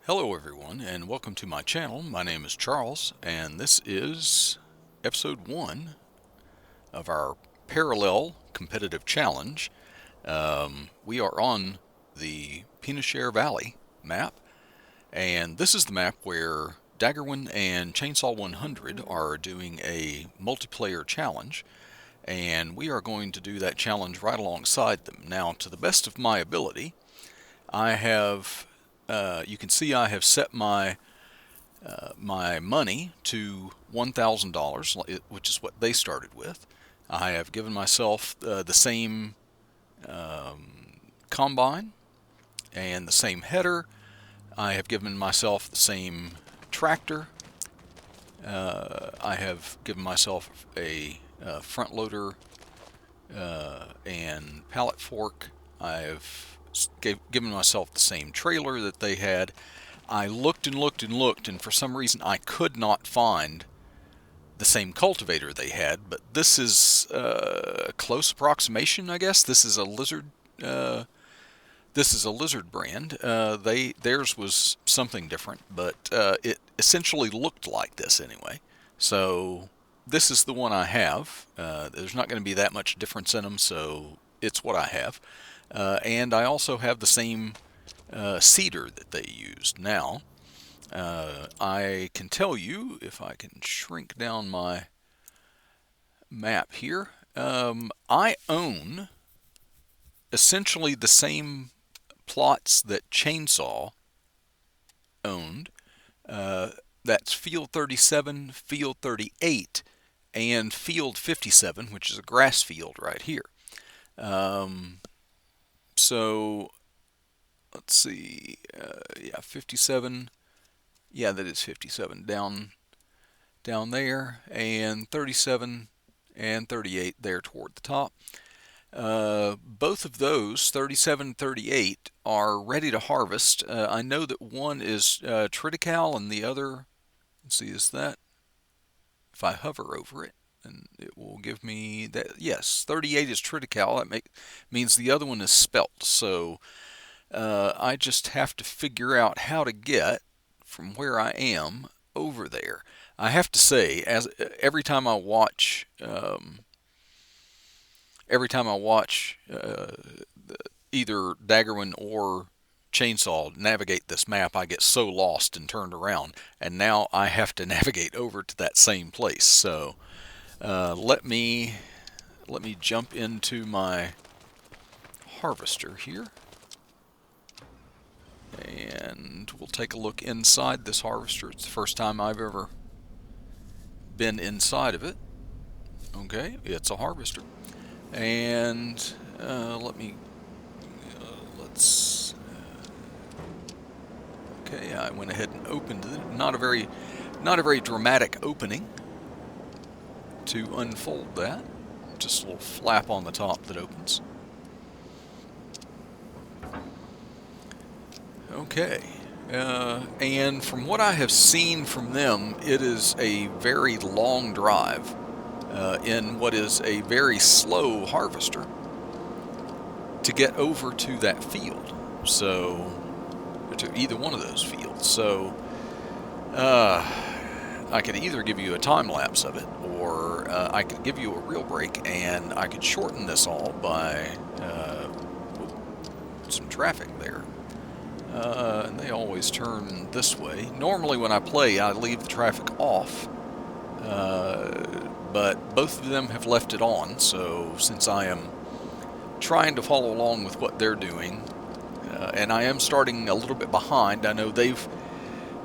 Hello everyone and welcome to my channel. My name is Charles and this is episode 1 of our parallel competitive challenge. We are on the Pichonniere Valley map, and this is the map where Daggerwin and Chainsaw100 are doing a multiplayer challenge, and we are going to do that challenge right alongside them. Now, to the best of my ability, I have you can see I have set my money to $1,000, which is what they started with. I have given myself the same combine and the same header. I have given myself the same tractor. I have given myself a front loader and pallet fork. I have given myself the same trailer that they had. I looked and looked and looked, and for some reason I could not find the same cultivator they had, but this is a close approximation, I guess. This is a lizard brand. Theirs was something different, but it essentially looked like this anyway. So this is the one I have. There's not going to be that much difference in them, so it's what I have. And I also have the same seeder that they used. Now, I can tell you, if I can shrink down my map here, I own essentially the same plots that Chainsaw owned. That's Field 37, Field 38, and Field 57, which is a grass field right here. So let's see, yeah, 57, yeah, that is 57 down there, and 37 and 38 there toward the top. Both of those, 37 and 38, are ready to harvest. I know that one is triticale and the other, let's see, is that, if I hover over it, and it will give me that. Yes, 38 is triticale. That means the other one is spelt. So I just have to figure out how to get from where I am over there. I have to say, as every time I watch either Daggerwin or Chainsaw navigate this map, I get so lost and turned around, and now I have to navigate over to that same place. So let me jump into my harvester here, and we'll take a look inside this harvester. It's the first time I've ever been inside of it. Okay, it's a harvester, and let's. Okay, I went ahead and opened it. Not a very dramatic opening to unfold that. Just a little flap on the top that opens. Okay, and from what I have seen from them, it is a very long drive in what is a very slow harvester to get over to that field. So, to either one of those fields. So, I could either give you a time lapse of it, or I could give you a real break, and I could shorten this all by some traffic there. And they always turn this way. Normally when I play, I leave the traffic off, but both of them have left it on, so since I am trying to follow along with what they're doing, and I am starting a little bit behind. I know they've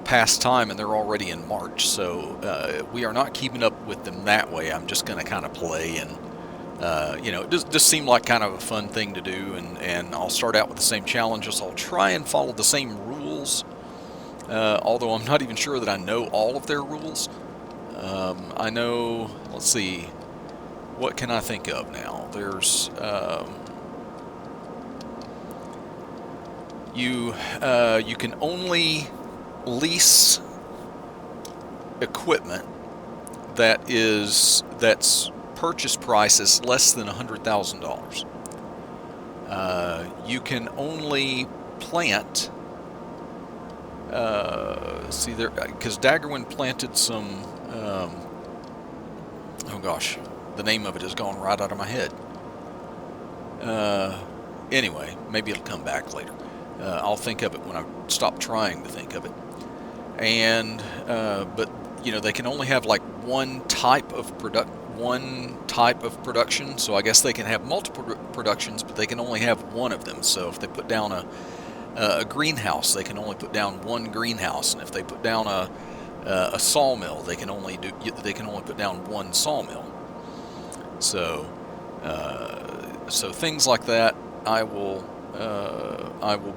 passed time and they're already in March, so we are not keeping up with them that way. I'm just going to kind of play, and it just seemed like kind of a fun thing to do, and I'll start out with the same challenges. I'll try and follow the same rules, although I'm not even sure that I know all of their rules. I know, let's see, what can I think of now? There's you can only lease equipment that's purchase price is less than $100,000. You can only plant See there, because Daggerwin planted some. Oh gosh, the name of it has gone right out of my head. Anyway, maybe it'll come back later. I'll think of it when I stop trying to think of it. And but you know, they can only have like one type of production. So I guess they can have multiple productions, but they can only have one of them. So if they put down a greenhouse, they can only put down one greenhouse, and if they put down a sawmill, they can only put down one sawmill. So so things like that I will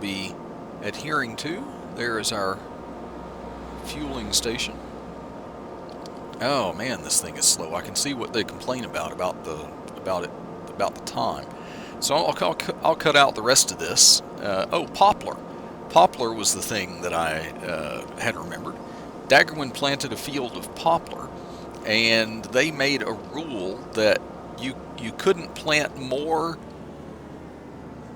be adhering to. There is our fueling station. Oh man, this thing is slow. I can see what they complain about the time. So I'll cut out the rest of this. Oh, poplar. Poplar was the thing that I had remembered. Daggerwin planted a field of poplar, and they made a rule that you couldn't plant more.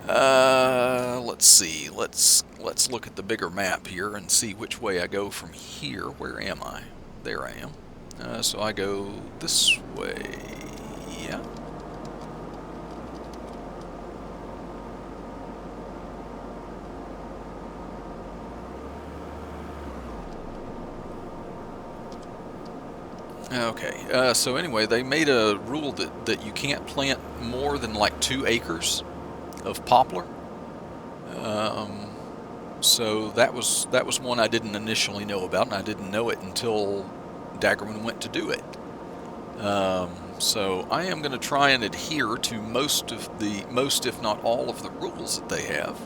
Let's see. Let's look at the bigger map here and see which way I go from here. Where am I? There I am. So I go this way. Yeah. Okay, so anyway, they made a rule that you can't plant more than like 2 acres of poplar. So that was one I didn't initially know about, and I didn't know it until Daggerwin went to do it. So I am going to try and adhere to most, if not all, of the rules that they have.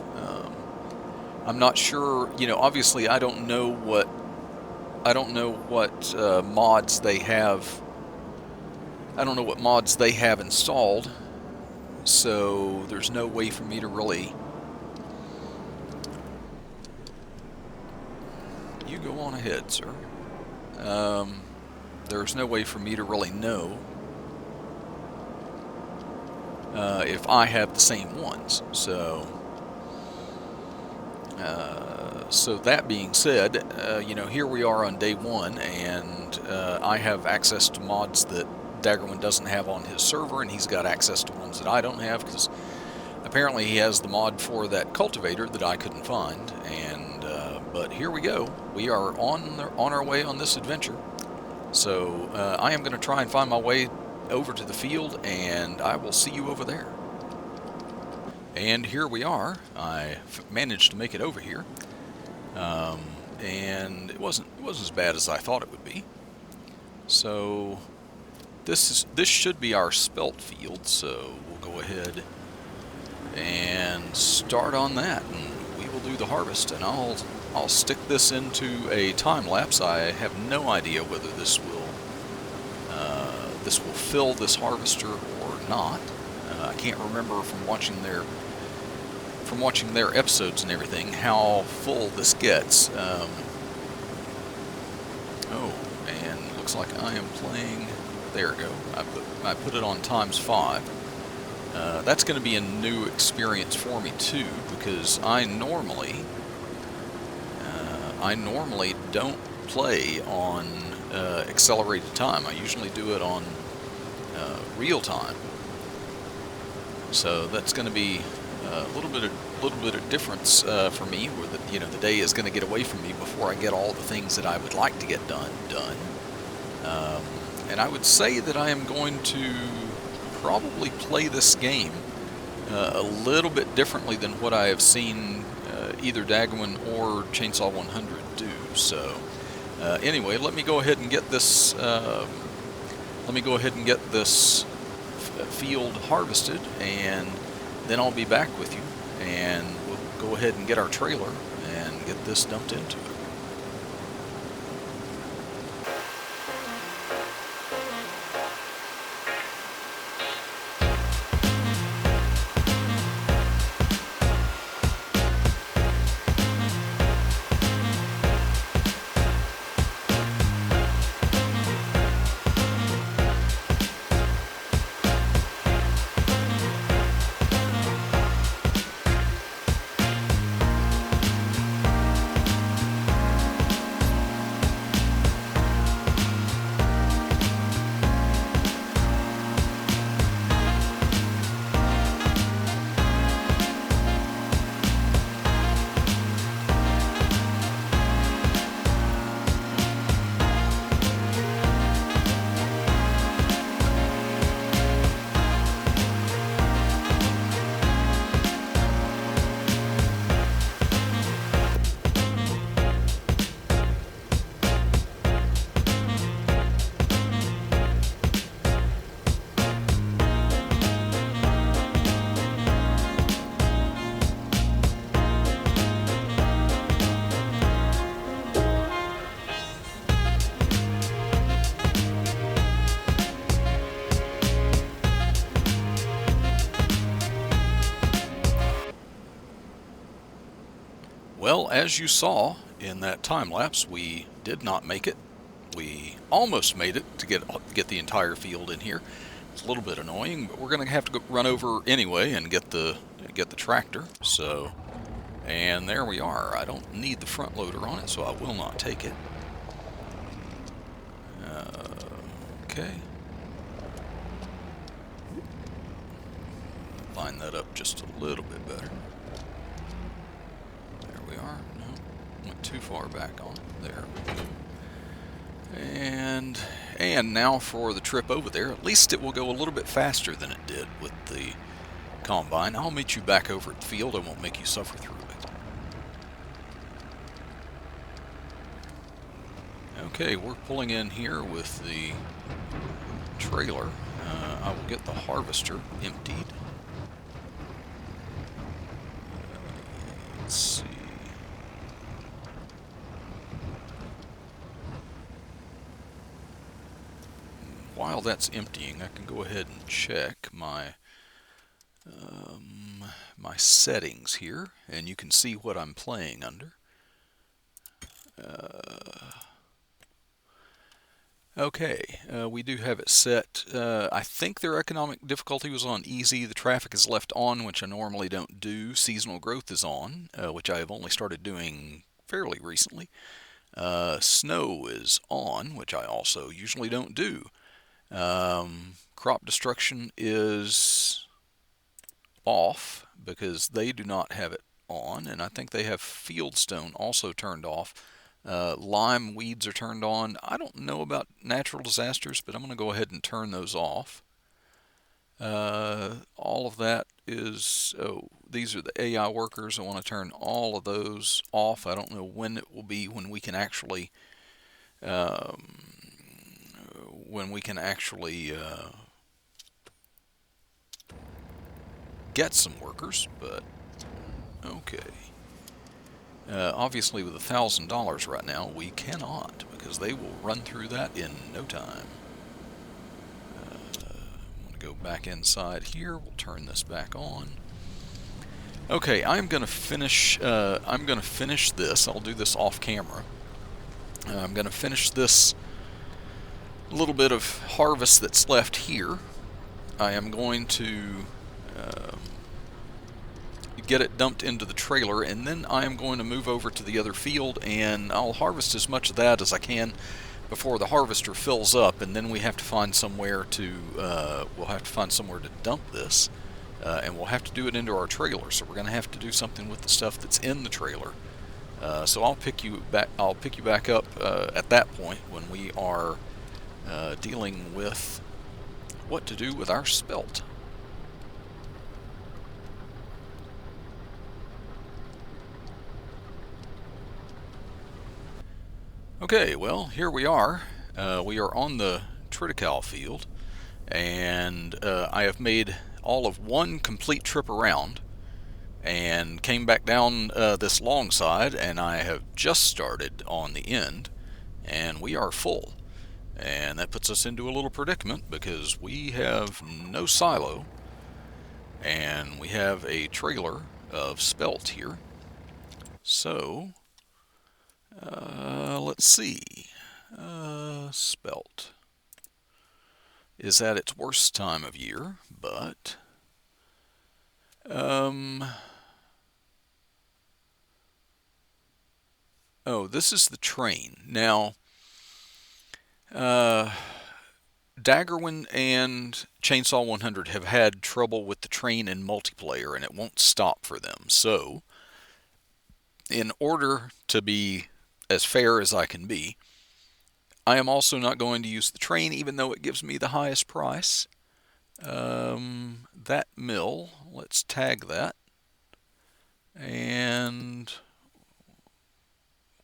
I'm not sure, you know, obviously I don't know what mods they have. I don't know what mods they have installed, so there's no way for me to really. You go on ahead, sir. There's no way for me to really know if I have the same ones. So that being said, you know, here we are on day 1, and I have access to mods that Daggerwin doesn't have on his server, and he's got access to ones that I don't have, because apparently he has the mod for that cultivator that I couldn't find. And but here we go. We are on our way on this adventure. So I am going to try and find my way over to the field, and I will see you over there. And here we are. I managed to make it over here. And it wasn't as bad as I thought it would be. So this should be our spelt field, so we'll go ahead and start on that, and we will do the harvest. And I'll stick this into a time lapse. I have no idea whether this will fill this harvester or not. I can't remember from watching their episodes and everything how full this gets. Oh, and it looks like I am playing. There we go. I put it on ×5. That's going to be a new experience for me too, because I normally don't play on accelerated time. I usually do it on real time. So that's going to be a little bit of difference for me, where the day is going to get away from me before I get all the things that I would like to get done. And I would say that I am going to probably play this game a little bit differently than what I have seen either Daggerwin or Chainsaw100 do. So anyway, let me go ahead and get this. Field harvested, and then I'll be back with you, and we'll go ahead and get our trailer and get this dumped into it. Well, as you saw in that time lapse, we did not make it. We almost made it to get the entire field in here. It's a little bit annoying, but we're going to have to run over anyway and get the tractor. So, and there we are. I don't need the front loader on it, so I will not take it. Okay. Line that up just a little bit better. There we are. No, went too far back on it. There. And now for the trip over there. At least it will go a little bit faster than it did with the combine. I'll meet you back over at the field. I won't make you suffer through it. Okay, we're pulling in here with the trailer. I will get the harvester emptied. Let's see. While that's emptying, I can go ahead and check my my settings here, and you can see what I'm playing under. Okay, we do have it set. I think their economic difficulty was on easy. The traffic is left on, which I normally don't do. Seasonal growth is on, which I have only started doing fairly recently. Snow is on, which I also usually don't do. Crop destruction is off because they do not have it on, and I think they have fieldstone also turned off. Lime weeds are turned on. I don't know about natural disasters, but I'm going to go ahead and turn those off. All of that is, these are the AI workers. I want to turn all of those off. I don't know when it will be when we can actually get some workers, but okay. Obviously with $1,000 right now, we cannot, because they will run through that in no time. I'm going to go back inside here. We'll turn this back on. Okay, I'm going to finish this. I'll do this off camera. I'm going to finish this little bit of harvest that's left here. I am going to get it dumped into the trailer, and then I am going to move over to the other field, and I'll harvest as much of that as I can before the harvester fills up, and then we have to find somewhere to dump this, and we'll have to do it into our trailer. So we're going to have to do something with the stuff that's in the trailer. So I'll pick you back up at that point when we are dealing with what to do with our spelt. Okay, well, here we are. We are on the triticale field, and I have made all of one complete trip around and came back down this long side, and I have just started on the end, and we are full. And that puts us into a little predicament because we have no silo, and we have a trailer of spelt here. So let's see. Spelt is at its worst time of year, but oh, this is the train. Now, Daggerwin and Chainsaw100 have had trouble with the train in multiplayer, and it won't stop for them. So, in order to be as fair as I can be, I am also not going to use the train, even though it gives me the highest price. That mill, let's tag that. And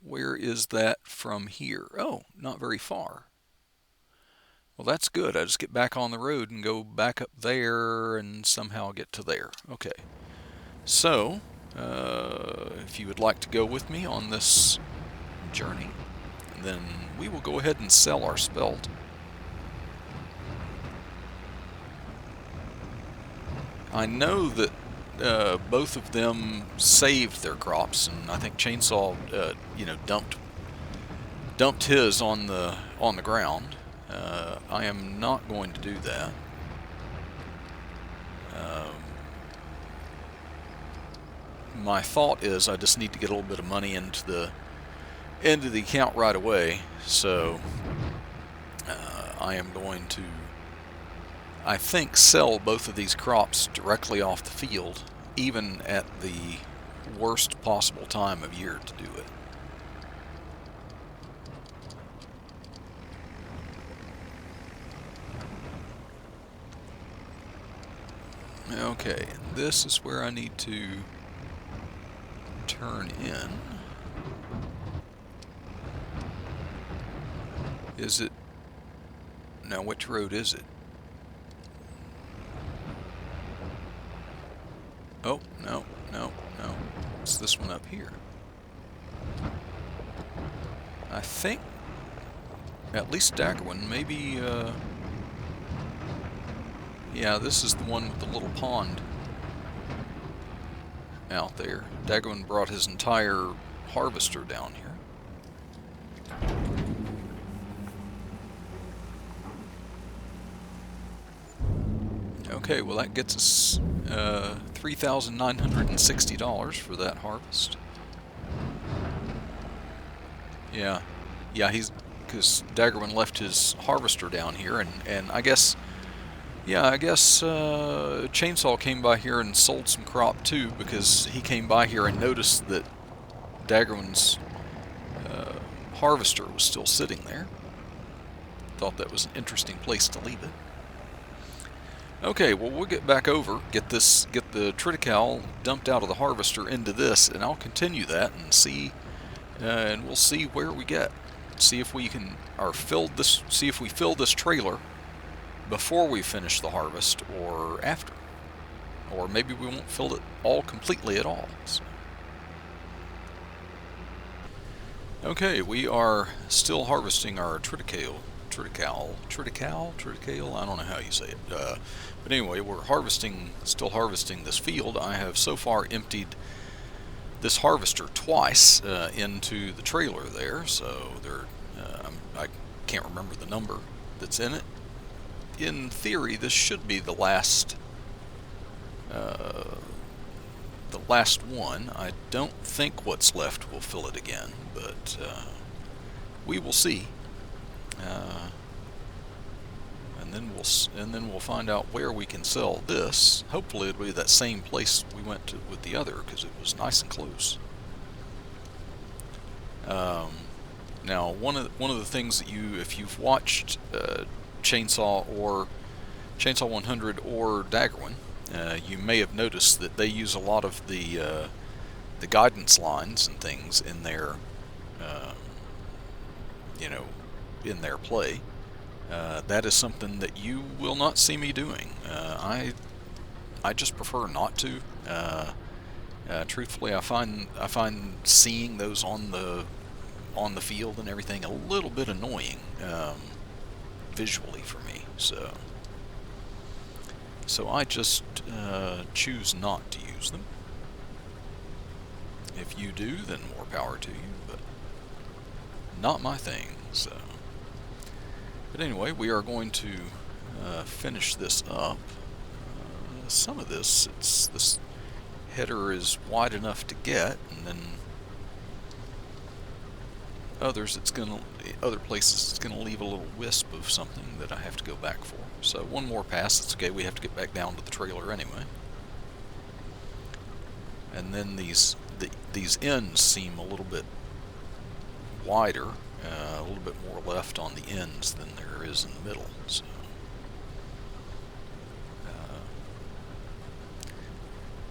where is that from here? Oh, not very far. Well, that's good. I just get back on the road and go back up there and somehow get to there. Okay. So, if you would like to go with me on this journey, then we will go ahead and sell our spelt. I know that both of them saved their crops, and I think Chainsaw, you know, dumped his on the ground. I am not going to do that. My thought is I just need to get a little bit of money into the account right away, so I am going to, I think, sell both of these crops directly off the field, even at the worst possible time of year to do it. Okay, this is where I need to turn in. Is it? Now, which road is it? Oh, no, no, no. It's this one up here. I think, at least Daggerwin, maybe, yeah, this is the one with the little pond out there. Daggerwin brought his entire harvester down here. Okay, well that gets us $3,960 for that harvest. Yeah, because Daggerwin left his harvester down here, and I guess, yeah, I guess Chainsaw came by here and sold some crop too, because he came by here and noticed that Daggerwin's harvester was still sitting there. Thought that was an interesting place to leave it. Okay, well we'll get back over, get the triticale dumped out of the harvester into this, and I'll continue that and see, and we'll see where we get. See if we can, see if we fill this trailer before we finish the harvest or after. Or maybe we won't fill it all completely at all. So. Okay, we are still harvesting our triticale, I don't know how you say it. But anyway, we're still harvesting this field. I have so far emptied this harvester twice into the trailer there, so I can't remember the number that's in it. In theory, this should be the last one. I don't think what's left will fill it again, but we will see. And then we'll find out where we can sell this. Hopefully it'll be that same place we went to with the other, because it was nice and close. Now, one of the things that if you've watched Chainsaw 100 or Daggerwin, you may have noticed that they use a lot of the guidance lines and things in their in their play. That is something that you will not see me doing. I just prefer not to. Truthfully, I find seeing those on the field and everything a little bit annoying visually for me. So I just choose not to use them. If you do, then more power to you, but not my thing. So. But anyway, we are going to finish this up. Some of this header is wide enough to get, and then other places it's going to leave a little wisp of something that I have to go back for. So one more pass, it's okay, we have to get back down to the trailer anyway. And then these ends seem a little bit wider, a little bit more left on the ends than there is in the middle. So,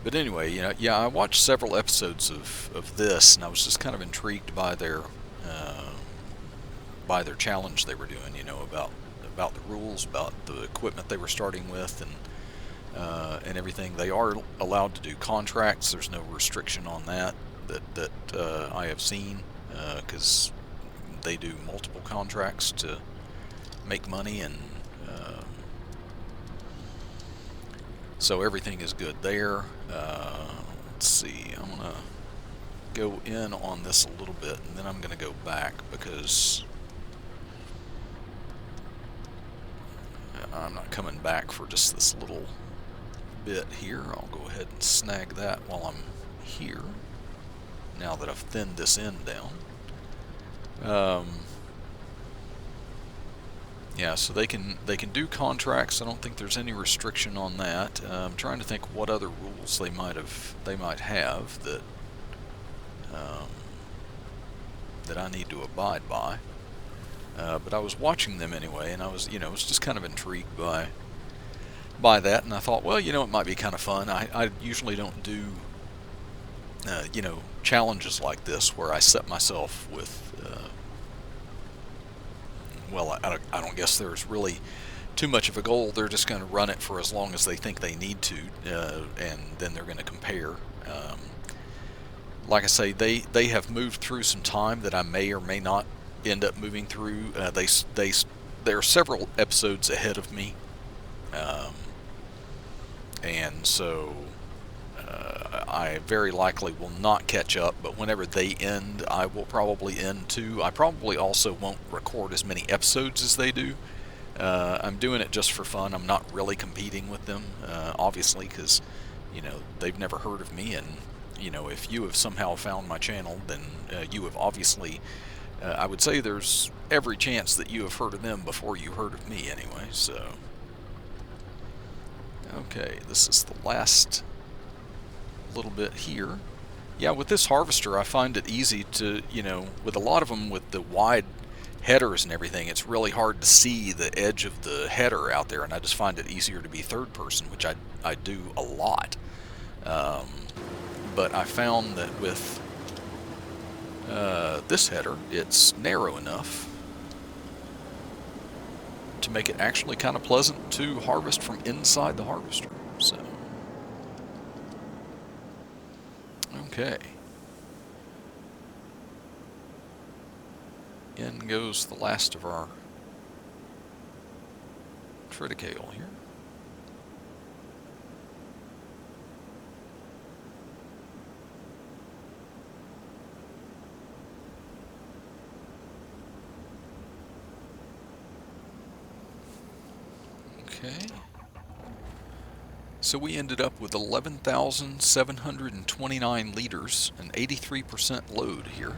but anyway, yeah, I watched several episodes of this, and I was just kind of intrigued by their challenge they were doing. About the rules, about the equipment they were starting with, and everything. They are allowed to do contracts. There's no restriction on that I have seen, because they do multiple contracts to make money, and So everything is good there. Let's see, I'm going to go in on this a little bit, and then I'm going to go back because I'm not coming back for just this little bit here. I'll go ahead and snag that while I'm here, now that I've thinned this end down. Yeah, so they can do contracts. I don't think there's any restriction on that. I'm trying to think what other rules they might have that that I need to abide by. But I was watching them anyway, and I was just kind of intrigued by that, and I thought, well, it might be kind of fun. I usually don't do challenges like this where I set myself with well, I don't guess there's really too much of a goal. They're just going to run it for as long as they think they need to, and then they're going to compare. Like I say, they have moved through some time that I may or may not end up moving through. There are several episodes ahead of me, and so I very likely will not catch up, but whenever they end, I will probably end too. I probably also won't record as many episodes as they do. I'm doing it just for fun. I'm not really competing with them, obviously, because they've never heard of me, and if you have somehow found my channel, then you have obviously, I would say there's every chance that you have heard of them before you heard of me anyway. So okay, this is the last little bit here. Yeah, with this harvester, I find it easy to, with a lot of them with the wide headers and everything, it's really hard to see the edge of the header out there, and I just find it easier to be third person, which I do a lot. But I found that with this header, it's narrow enough to make it actually kind of pleasant to harvest from inside the harvester. So okay. In goes the last of our triticale here. Okay. So we ended up with 11,729 liters, an 83% load here.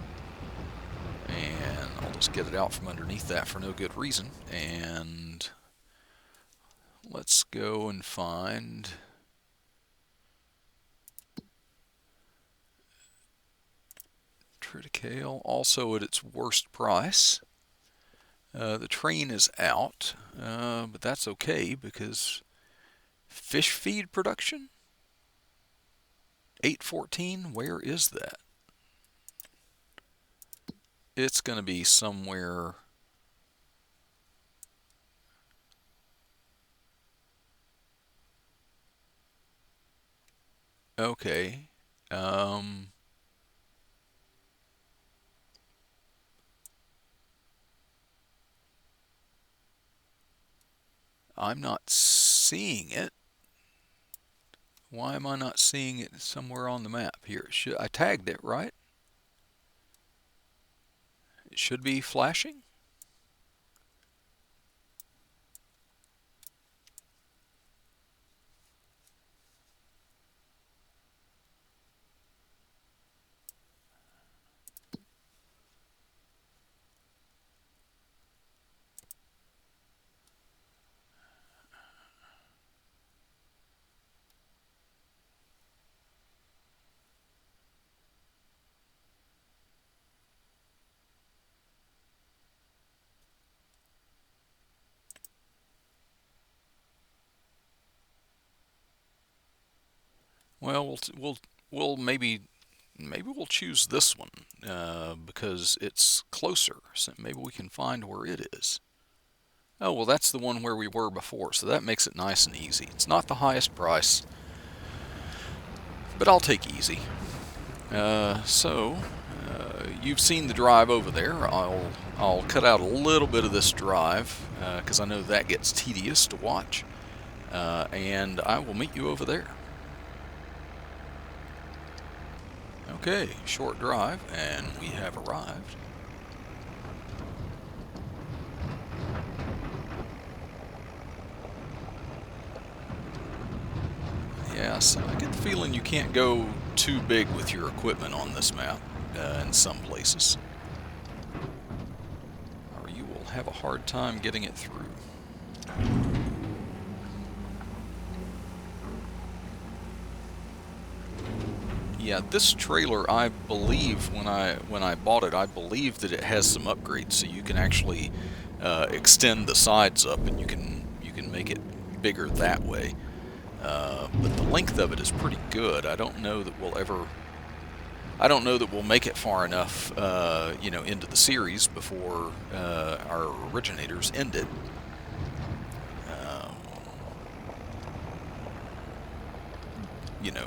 And I'll just get it out from underneath that for no good reason. And let's go and find triticale, also at its worst price. The train is out, but that's okay because fish feed production, 814, where is that? It's going to be somewhere. Okay. I'm not seeing it. Why am I not seeing it somewhere on the map here? I tagged it, right? It should be flashing. Well, we'll maybe we'll choose this one because it's closer. So maybe we can find where it is. Oh, well, that's the one where we were before, so that makes it nice and easy. It's not the highest price, but I'll take easy. You've seen the drive over there. I'll cut out a little bit of this drive because I know that gets tedious to watch. and I will meet you over there. Okay, short drive, and we have arrived. Yes, I get the feeling you can't go too big with your equipment on this map in some places, or you will have a hard time getting it through. Yeah, this trailer, I believe when I bought it, I believe that it has some upgrades, so you can actually extend the sides up, and you can make it bigger that way. But the length of it is pretty good. I don't know that we'll make it far enough, into the series before our originators end it.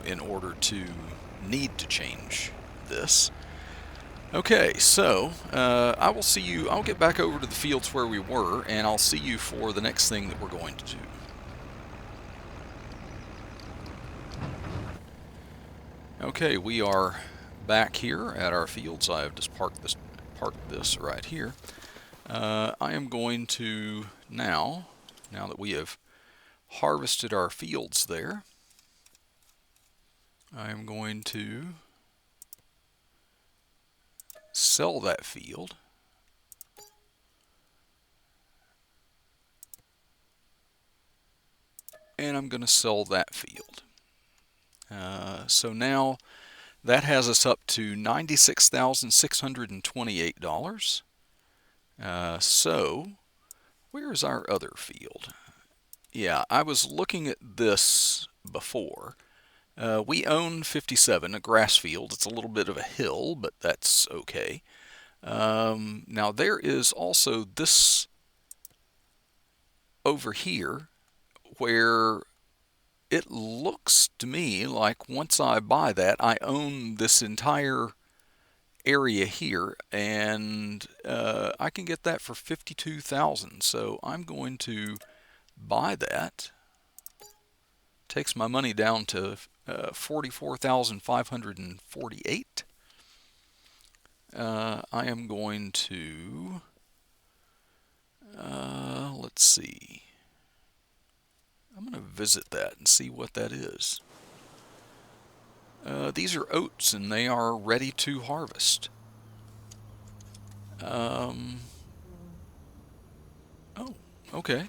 In order to need to change this. Okay, so I'll get back over to the fields where we were, and I'll see you for the next thing that we're going to do. Okay, we are back here at our fields. I have just parked this right here. I am going to now that we have harvested our fields there, I am going to sell that field. And I'm going to sell that field. So now that has us up to $96,628. So where's our other field? Yeah, I was looking at this before. We own 57, a grass field. It's a little bit of a hill, but that's okay. Now there is also this over here where it looks to me like once I buy that, I own this entire area here, and I can get that for $52,000. So I'm going to buy that. Takes my money down to $44,548. I am going to let's see. I'm going to visit that and see what that is. These are oats, and they are ready to harvest. Oh, okay.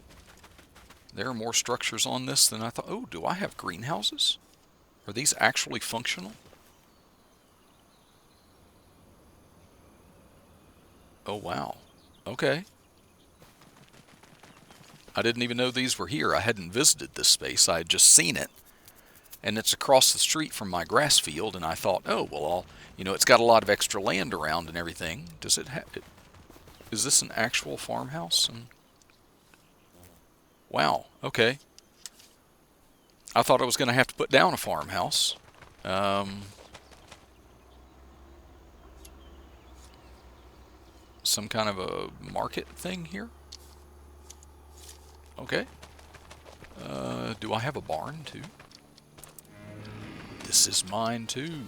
There are more structures on this than I thought. Oh, do I have greenhouses? Are these actually functional? Oh, wow. Okay. I didn't even know these were here. I hadn't visited this space. I had just seen it. And it's across the street from my grass field, and I thought, oh, well, it's got a lot of extra land around and everything. Does it have... Is this an actual farmhouse? Wow, okay. I thought I was going to have to put down a farmhouse. Some kind of a market thing here? Okay. Do I have a barn, too? This is mine, too.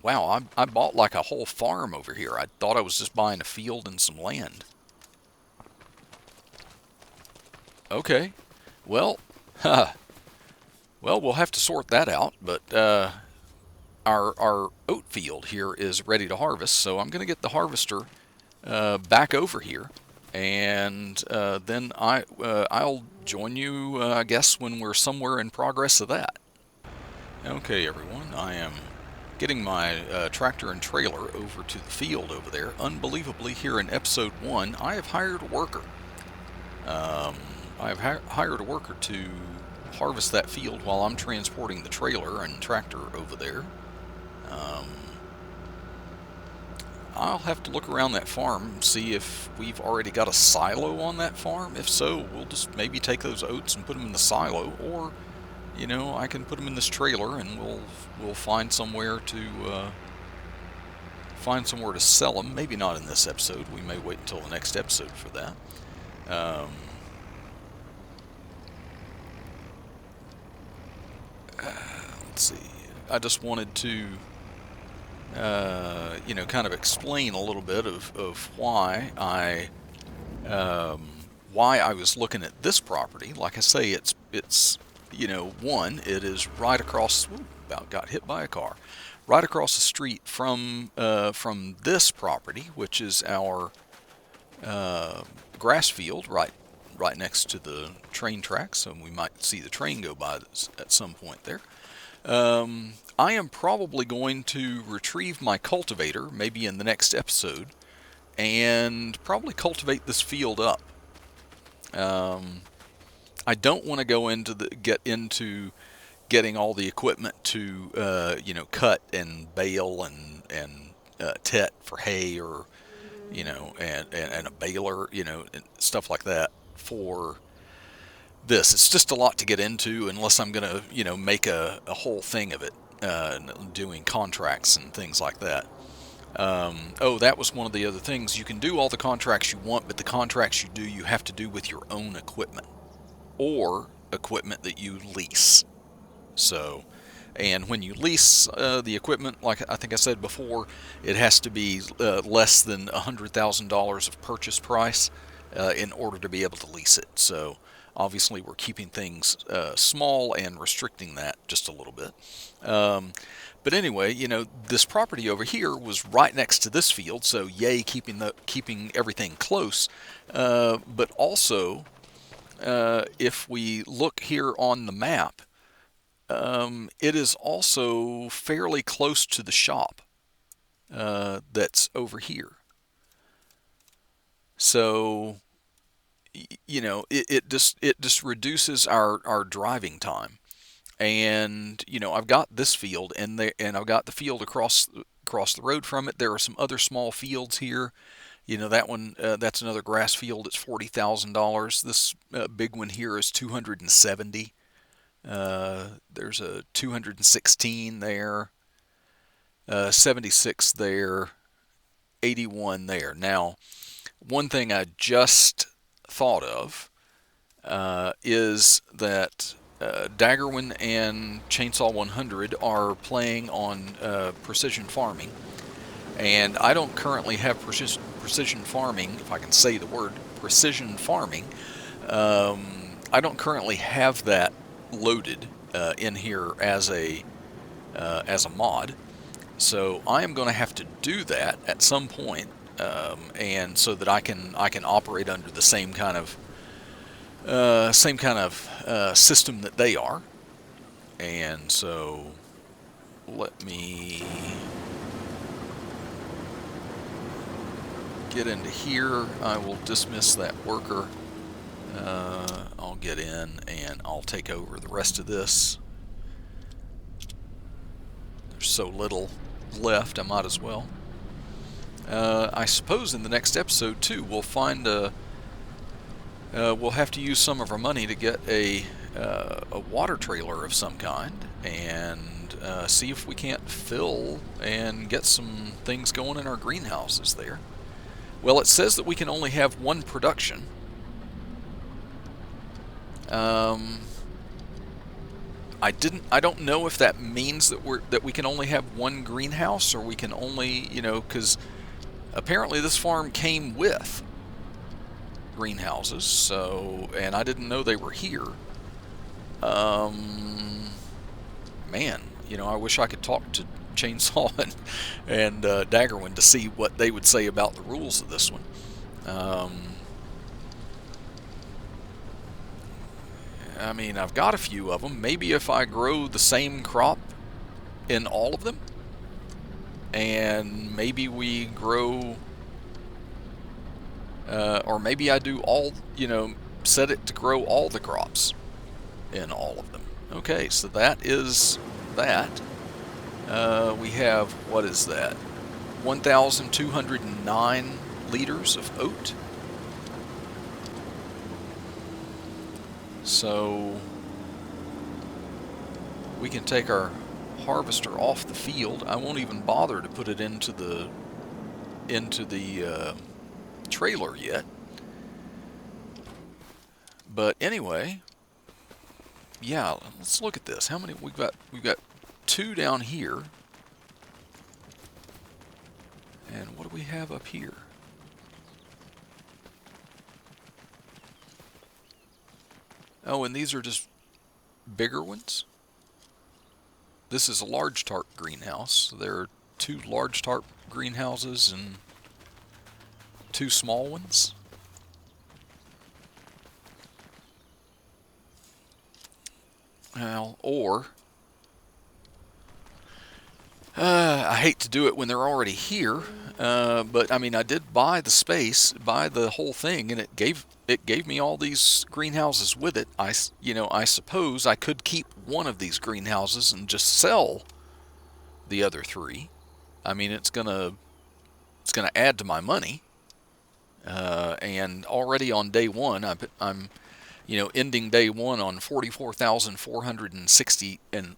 Wow, I bought like a whole farm over here. I thought I was just buying a field and some land. Okay. Well, we'll have to sort that out, but our oat field here is ready to harvest, so I'm going to get the harvester back over here, and then I'll join you, I guess, when we're somewhere in progress of that. Okay, everyone, I am getting my tractor and trailer over to the field over there. Unbelievably, here in episode 1, I have hired a worker. I have hired a worker to harvest that field while I'm transporting the trailer and tractor over there. I'll have to look around that farm and see if we've already got a silo on that farm. If so, we'll just maybe take those oats and put them in the silo, or I can put them in this trailer, and we'll find somewhere to sell them. Maybe not in this episode. We may wait until the next episode for that. let's see. I just wanted to, you know, kind of explain a little bit of why I was looking at this property. Like I say, it's you know, one, it is right across. Ooh, about got hit by a car. Right across the street from this property, which is our grass field, right next to the train tracks, and we might see the train go by at some point there. I am probably going to retrieve my cultivator, maybe in the next episode, and probably cultivate this field up. I don't want to get into getting all the equipment to you know, cut and bale and tet for hay, or you know, and a baler, you know, and stuff like that for this. It's just a lot to get into unless I'm gonna, you know, make a whole thing of it, doing contracts and things like that. Oh, that was one of the other things. You can do all the contracts you want, but the contracts you do, you have to do with your own equipment or equipment that you lease. So, and when you lease the equipment, like I think I said before, it has to be less than $100,000 of purchase price in order to be able to lease it. So, obviously, we're keeping things small and restricting that just a little bit. But anyway, you know, this property over here was right next to this field, so yay, keeping everything close. But also, if we look here on the map, it is also fairly close to the shop that's over here. So, you know, it just reduces our driving time. And you know, I've got this field, and I've got the field across the road from it. There are some other small fields here. You know, that one, that's another grass field. It's $40,000. This big one here is 270. There's a 216 there, 76 there, 81 there. Now, one thing I just thought of is that Daggerwin and Chainsaw100 are playing on precision farming, and I don't currently have precision farming, if I can say the word precision farming. I don't currently have that loaded in here as a mod, so I am going to have to do that at some point, and so that I can operate under the same kind of system that they are. And so let me get into here. I will dismiss that worker. I'll get in and I'll take over the rest of this. There's so little left, I might as well. I suppose in the next episode too, we'll find we'll have to use some of our money to get a water trailer of some kind, and see if we can't fill and get some things going in our greenhouses there. Well, it says that we can only have one production. I don't know if that means that we can only have one greenhouse, or we can only, you know, because apparently this farm came with greenhouses, so, and I didn't know they were here. Man, you know, I wish I could talk to Chainsaw and Daggerwin to see what they would say about the rules of this one. I mean, I've got a few of them. Maybe if I grow the same crop in all of them, and maybe we grow, or maybe I do all, you know, set it to grow all the crops in all of them. Okay, so that is that. We have, what is that? 1,209 liters of oat. So we can take our harvester off the field. I won't even bother to put it into the trailer yet. But anyway, yeah, let's look at this. How many we've got? We've got 2 down here. And what do we have up here? Oh, and these are just bigger ones. This is a large tarp greenhouse. There are 2 large tarp greenhouses and 2 small ones. Well, or I hate to do it when they're already here, but I mean, I did buy the space, buy the whole thing, and it gave me all these greenhouses with it. I suppose I could keep one of these greenhouses and just sell the other 3. I mean, it's gonna add to my money, and already on day 1, I'm ending day 1 on 44,460 and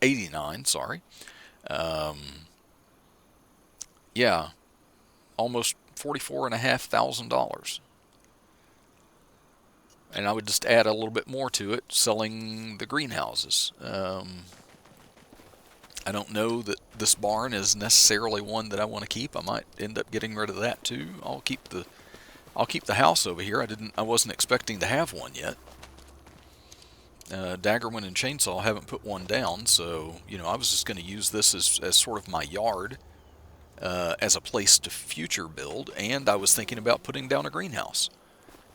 89. Sorry. Yeah, almost $44,500. And I would just add a little bit more to it, selling the greenhouses. I don't know that this barn is necessarily one that I want to keep. I might end up getting rid of that too. I'll keep the house over here. I wasn't expecting to have one yet. Daggerwin and Chainsaw haven't put one down, so I was just going to use this as sort of my yard, as a place to future build, and I was thinking about putting down a greenhouse.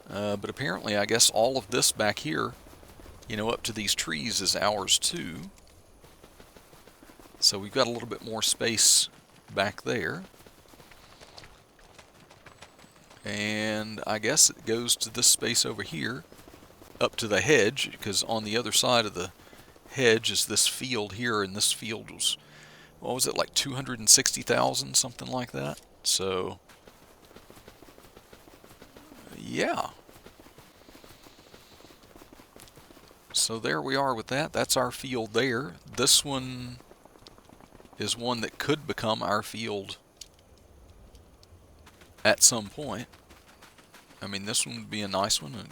But apparently, I guess all of this back here, up to these trees, is ours too. So we've got a little bit more space back there. And I guess it goes to this space over here, up to the hedge, because on the other side of the hedge is this field here, and this field was, what was it, like 260,000, something like that. So yeah, so there we are with that. That's our field there. This one is one that could become our field at some point. I mean, this one would be a nice one, and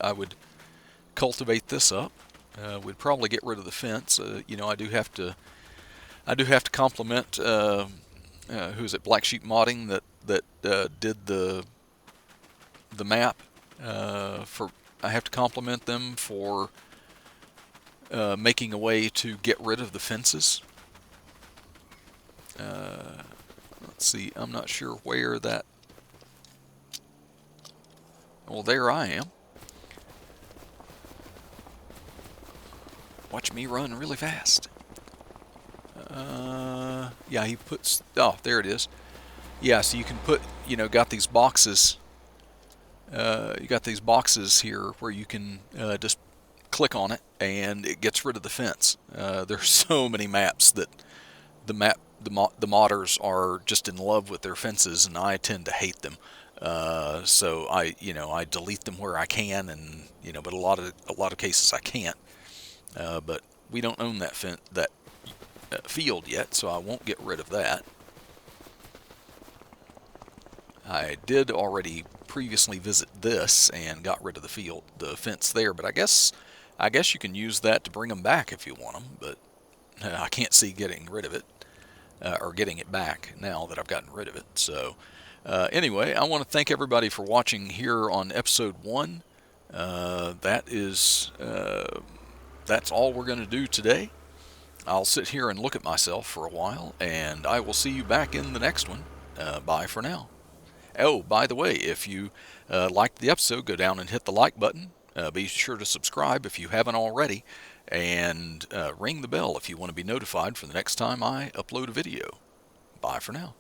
I would cultivate this up. We'd probably get rid of the fence. I do have to compliment who is it, Black Sheep Modding, that did the map. I have to compliment them for making a way to get rid of the fences. Let's see, I'm not sure where that. Well, there I am. Watch me run really fast. Yeah, he puts. Oh, there it is. Yeah, so you can put. Got these boxes. You got these boxes here where you can just click on it and it gets rid of the fence. There's so many maps that the modders are just in love with their fences, and I tend to hate them. So I delete them where I can, and but a lot of cases I can't. But we don't own that field yet, so I won't get rid of that. I did already previously visit this and got rid of the fence there, but I guess you can use that to bring them back if you want them, but I can't see getting rid of it, or getting it back now that I've gotten rid of it. So anyway, I want to thank everybody for watching here on episode 1. That's all we're going to do today. I'll sit here and look at myself for a while, and I will see you back in the next one. Bye for now. Oh, by the way, if you liked the episode, go down and hit the like button. Be sure to subscribe if you haven't already, and ring the bell if you want to be notified for the next time I upload a video. Bye for now.